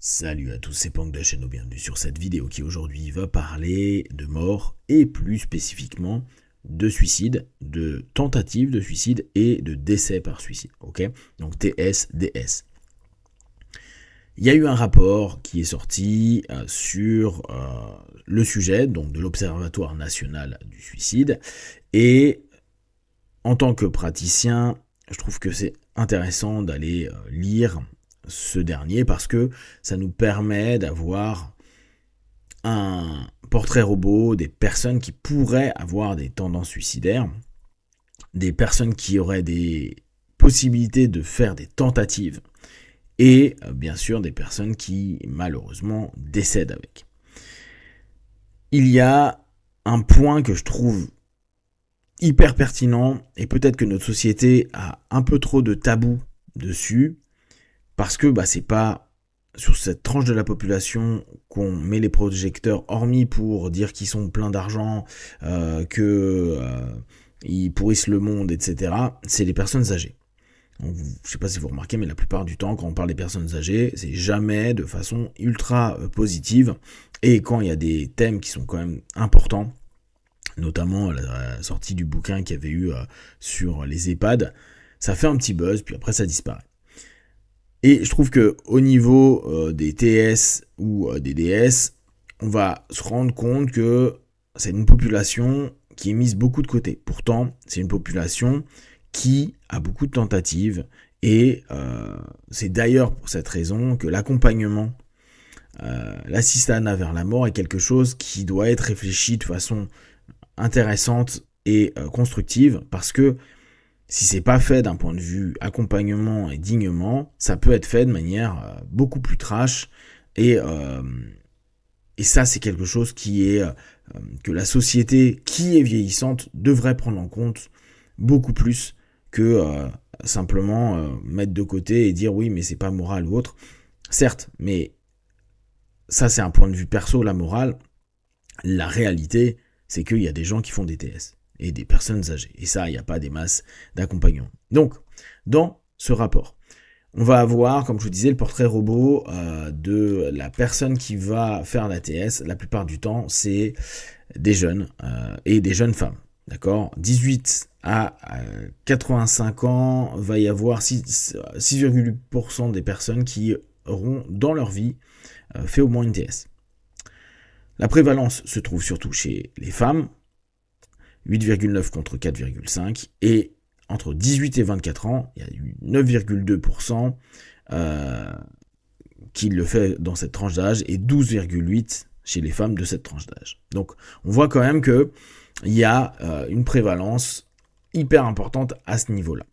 Salut à tous, c'est Pang de la chaîne, bienvenue sur cette vidéo qui aujourd'hui va parler de mort et plus spécifiquement de suicide, de tentative de suicide et de décès par suicide, ok? Donc TS, DS. Il y a eu un rapport qui est sorti sur le sujet, donc de l'Observatoire national du suicide, et en tant que praticien, je trouve que c'est intéressant d'aller lire ce dernier parce que ça nous permet d'avoir un portrait robot des personnes qui pourraient avoir des tendances suicidaires, des personnes qui auraient des possibilités de faire des tentatives et bien sûr des personnes qui malheureusement décèdent avec. Il y a un point que je trouve hyper pertinent et peut-être que notre société a un peu trop de tabous dessus parce que c'est pas sur cette tranche de la population qu'on met les projecteurs, hormis pour dire qu'ils sont pleins d'argent, ils pourrissent le monde, etc. C'est les personnes âgées. Donc, je sais pas si vous remarquez, mais la plupart du temps, quand on parle des personnes âgées, c'est jamais de façon ultra positive. Et quand il y a des thèmes qui sont quand même importants, notamment la sortie du bouquin qu'il y avait eu sur les EHPAD, ça fait un petit buzz, puis après ça disparaît. Et je trouve que au niveau des TS ou des DS, on va se rendre compte que c'est une population qui est mise beaucoup de côté. Pourtant, c'est une population qui a beaucoup de tentatives et c'est d'ailleurs pour cette raison que l'accompagnement, l'assistanat vers la mort est quelque chose qui doit être réfléchi de façon intéressante et constructive parce que si c'est pas fait d'un point de vue accompagnement et dignement, ça peut être fait de manière beaucoup plus trash et ça c'est quelque chose qui est que la société qui est vieillissante devrait prendre en compte beaucoup plus que simplement mettre de côté et dire oui mais c'est pas moral ou autre. Certes, mais ça c'est un point de vue perso, la morale. La réalité, c'est qu'il y a des gens qui font des TS et des personnes âgées. Et ça, il n'y a pas des masses d'accompagnement. Donc, dans ce rapport, on va avoir, comme je vous disais, le portrait robot de la personne qui va faire la TS. La plupart du temps, c'est des jeunes et des jeunes femmes. D'accord ? 18 à 85 ans, va y avoir 6,8% des personnes qui auront dans leur vie fait au moins une TS. La prévalence se trouve surtout chez les femmes, 8,9 contre 4,5, et entre 18 et 24 ans, il y a eu 9,2% qui le fait dans cette tranche d'âge, et 12,8% chez les femmes de cette tranche d'âge. Donc on voit quand même qu'il y a une prévalence hyper importante à ce niveau-là.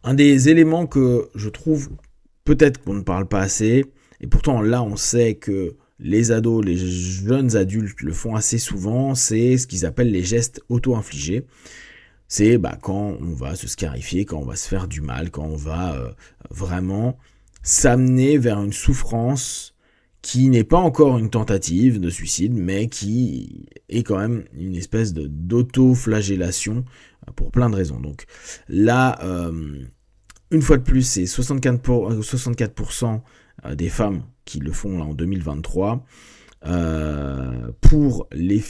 Un des éléments que je trouve peut-être qu'on ne parle pas assez, et pourtant là on sait que les ados, les jeunes adultes le font assez souvent, c'est ce qu'ils appellent les gestes auto-infligés. C'est quand on va se scarifier, quand on va se faire du mal, quand on va vraiment s'amener vers une souffrance qui n'est pas encore une tentative de suicide, mais qui est quand même une espèce d'auto-flagellation pour plein de raisons. Donc là, une fois de plus, c'est 64% des femmes qui le font là, en 2023. Pour les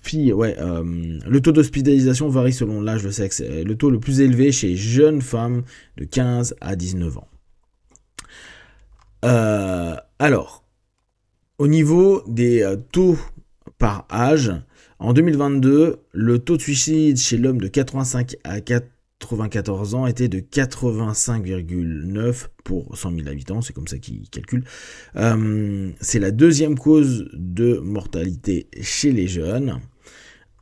filles, le taux d'hospitalisation varie selon l'âge de sexe. Le taux le plus élevé chez les jeunes femmes de 15 à 19 ans. Alors, au niveau des taux par âge, en 2022, le taux de suicide chez l'homme de 85 à 94 ans était de 85,9 pour 100 000 habitants, c'est comme ça qu'ils calculent. C'est la deuxième cause de mortalité chez les jeunes.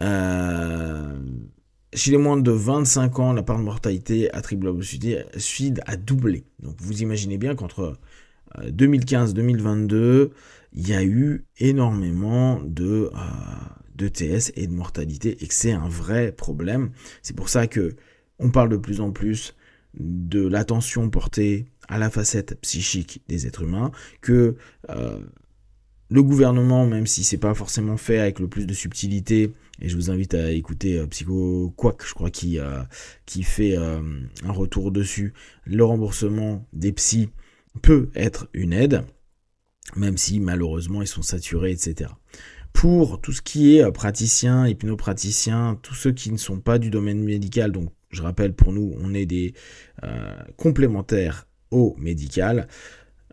Chez les moins de 25 ans, la part de mortalité attribuable au suicide a doublé. Donc vous imaginez bien qu'entre 2015 et 2022, il y a eu énormément de TS et de mortalité et que c'est un vrai problème. C'est pour ça que on parle de plus en plus de l'attention portée à la facette psychique des êtres humains, que le gouvernement, même si c'est pas forcément fait avec le plus de subtilité, et je vous invite à écouter Psycho Quack, je crois, qui fait un retour dessus, le remboursement des psys peut être une aide, même si malheureusement ils sont saturés, etc. Pour tout ce qui est praticien, hypnopraticien, tous ceux qui ne sont pas du domaine médical, donc je rappelle pour nous, on est des complémentaires au médical,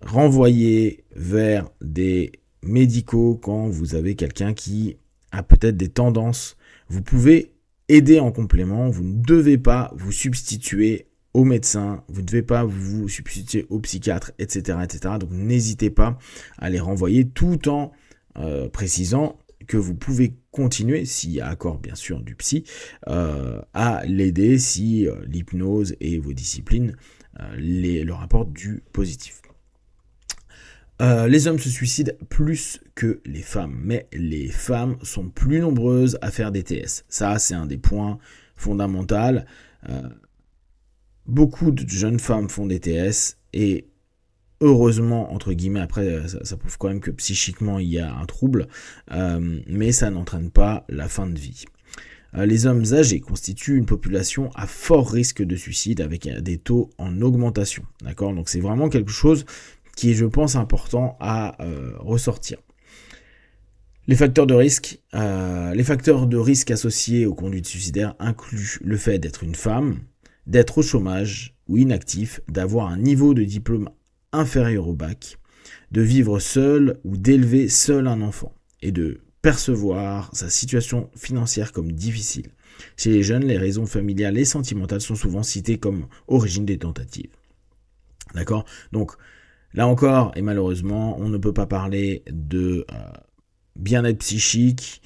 renvoyez vers des médicaux quand vous avez quelqu'un qui a peut-être des tendances. Vous pouvez aider en complément, vous ne devez pas vous substituer au médecin, vous ne devez pas vous substituer au psychiatre, etc. etc. Donc n'hésitez pas à les renvoyer tout en précisant que vous pouvez continuer, s'il y a accord bien sûr du psy, à l'aider si l'hypnose et vos disciplines leur apportent du positif. Les hommes se suicident plus que les femmes, mais les femmes sont plus nombreuses à faire des TS. Ça, c'est un des points fondamentaux. Beaucoup de jeunes femmes font des TS et heureusement, entre guillemets, après, ça prouve quand même que psychiquement, il y a un trouble, mais ça n'entraîne pas la fin de vie. Les hommes âgés constituent une population à fort risque de suicide avec des taux en augmentation. D'accord ? Donc c'est vraiment quelque chose qui est, je pense, important à ressortir. Les facteurs de risque associés aux conduites suicidaires incluent le fait d'être une femme, d'être au chômage ou inactif, d'avoir un niveau de diplôme inférieur au bac, de vivre seul ou d'élever seul un enfant, et de percevoir sa situation financière comme difficile. Chez les jeunes, les raisons familiales et sentimentales sont souvent citées comme origine des tentatives. D'accord ? Donc, là encore, et malheureusement, on ne peut pas parler de bien-être psychique,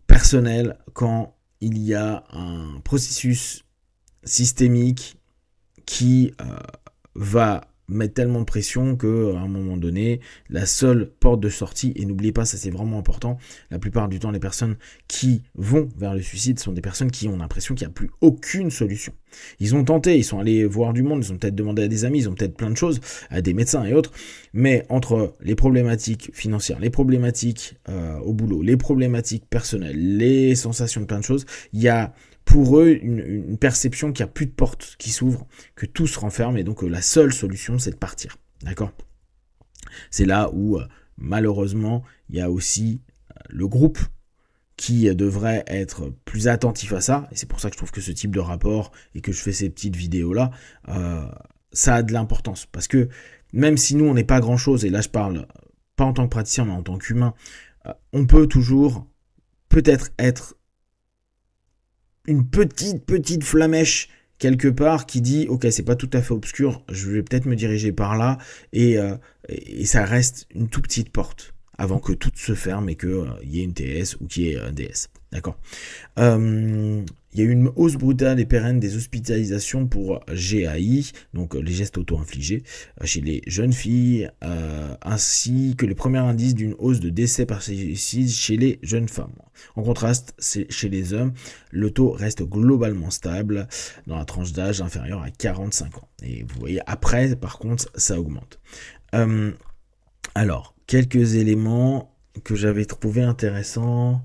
personnel, quand il y a un processus systémique qui va mettre tellement de pression qu'à un moment donné, la seule porte de sortie, et n'oubliez pas, ça c'est vraiment important, la plupart du temps, les personnes qui vont vers le suicide sont des personnes qui ont l'impression qu'il n'y a plus aucune solution. Ils ont tenté, ils sont allés voir du monde, ils ont peut-être demandé à des amis, ils ont peut-être plein de choses, à des médecins et autres, mais entre les problématiques financières, les problématiques au boulot, les problématiques personnelles, les sensations de plein de choses, il y a pour eux une perception qu'il n'y a plus de porte qui s'ouvre, que tout se renferme, et donc la seule solution c'est de partir. D'accord ? C'est là où malheureusement il y a aussi le groupe qui devrait être plus attentif à ça, et c'est pour ça que je trouve que ce type de rapport et que je fais ces petites vidéos là, ça a de l'importance, parce que même si nous on n'est pas grand chose, et là je parle pas en tant que praticien mais en tant qu'humain, on peut toujours peut-être être une petite flamèche quelque part qui dit ok, c'est pas tout à fait obscur, je vais peut-être me diriger par là, et ça reste une toute petite porte avant que tout se ferme et qu'il y ait une TS ou qu'il y ait un DS. D'accord. Il y a eu une hausse brutale et pérenne des hospitalisations pour GAI, donc les gestes auto-infligés, chez les jeunes filles, ainsi que les premiers indices d'une hausse de décès par suicide chez les jeunes femmes. En contraste, chez les hommes, le taux reste globalement stable dans la tranche d'âge inférieure à 45 ans. Et vous voyez, après, par contre, ça augmente. Alors, quelques éléments que j'avais trouvé intéressants.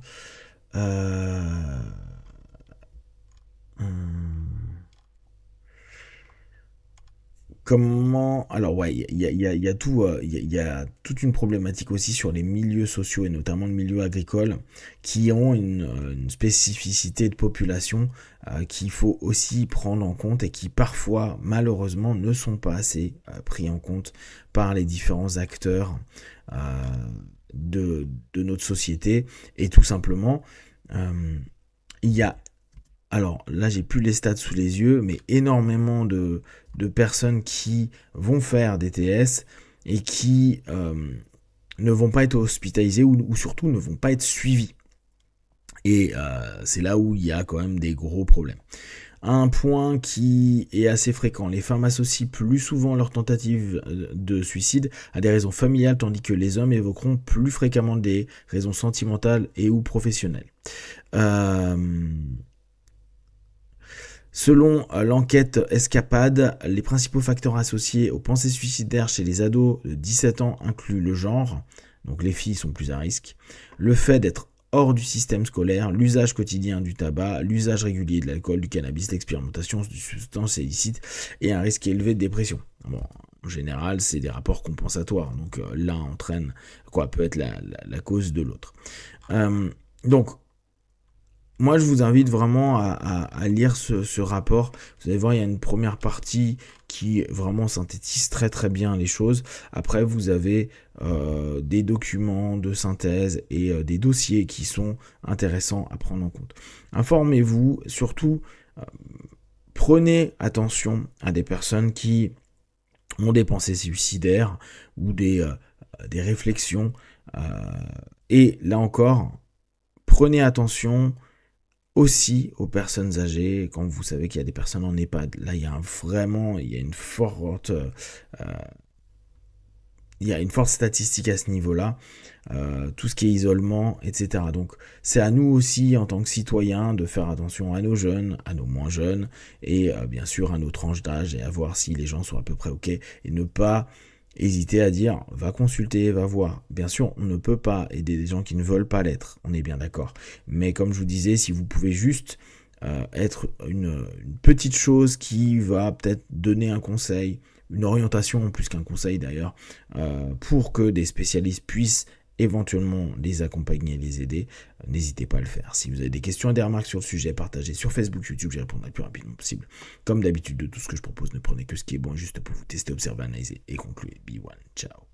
Comment... Alors ouais, il y a tout, il y a toute une problématique aussi sur les milieux sociaux et notamment le milieu agricole qui ont une spécificité de population qu'il faut aussi prendre en compte et qui parfois malheureusement ne sont pas assez pris en compte par les différents acteurs de notre société. Et tout simplement, il y a... Alors là, j'ai plus les stats sous les yeux, mais énormément de personnes qui vont faire des TS et qui ne vont pas être hospitalisées ou surtout ne vont pas être suivies. Et c'est là où il y a quand même des gros problèmes. Un point qui est assez fréquent, les femmes associent plus souvent leur tentative de suicide à des raisons familiales, tandis que les hommes évoqueront plus fréquemment des raisons sentimentales et ou professionnelles. Selon l'enquête Escapade, les principaux facteurs associés aux pensées suicidaires chez les ados de 17 ans incluent le genre, donc les filles sont plus à risque, le fait d'être hors du système scolaire, l'usage quotidien du tabac, l'usage régulier de l'alcool, du cannabis, l'expérimentation de substances illicites et un risque élevé de dépression. Bon, En général, c'est des rapports compensatoires. Donc l'un entraîne peut être la cause de l'autre. Donc, moi, je vous invite vraiment à lire ce rapport. Vous allez voir, il y a une première partie qui vraiment synthétise très très bien les choses. Après, vous avez des documents de synthèse et des dossiers qui sont intéressants à prendre en compte. Informez-vous, surtout, prenez attention à des personnes qui ont des pensées suicidaires ou des réflexions. Et là encore, prenez attention aussi aux personnes âgées. Quand vous savez qu'il y a des personnes en EHPAD, là il y a une forte statistique à ce niveau-là, tout ce qui est isolement, etc. Donc c'est à nous aussi en tant que citoyens de faire attention à nos jeunes, à nos moins jeunes, et bien sûr à nos tranches d'âge, et à voir si les gens sont à peu près ok, et ne pas hésiter à dire, va consulter, va voir. Bien sûr, on ne peut pas aider des gens qui ne veulent pas l'être, on est bien d'accord. Mais comme je vous disais, si vous pouvez juste être une petite chose qui va peut-être donner un conseil, une orientation plus qu'un conseil d'ailleurs, pour que des spécialistes puissent éventuellement les accompagner et les aider, n'hésitez pas à le faire. Si vous avez des questions et des remarques sur le sujet, partagez sur Facebook, YouTube, j'y répondrai le plus rapidement possible. Comme d'habitude, de tout ce que je propose, ne prenez que ce qui est bon, juste pour vous tester, observer, analyser et conclure. Be one, ciao.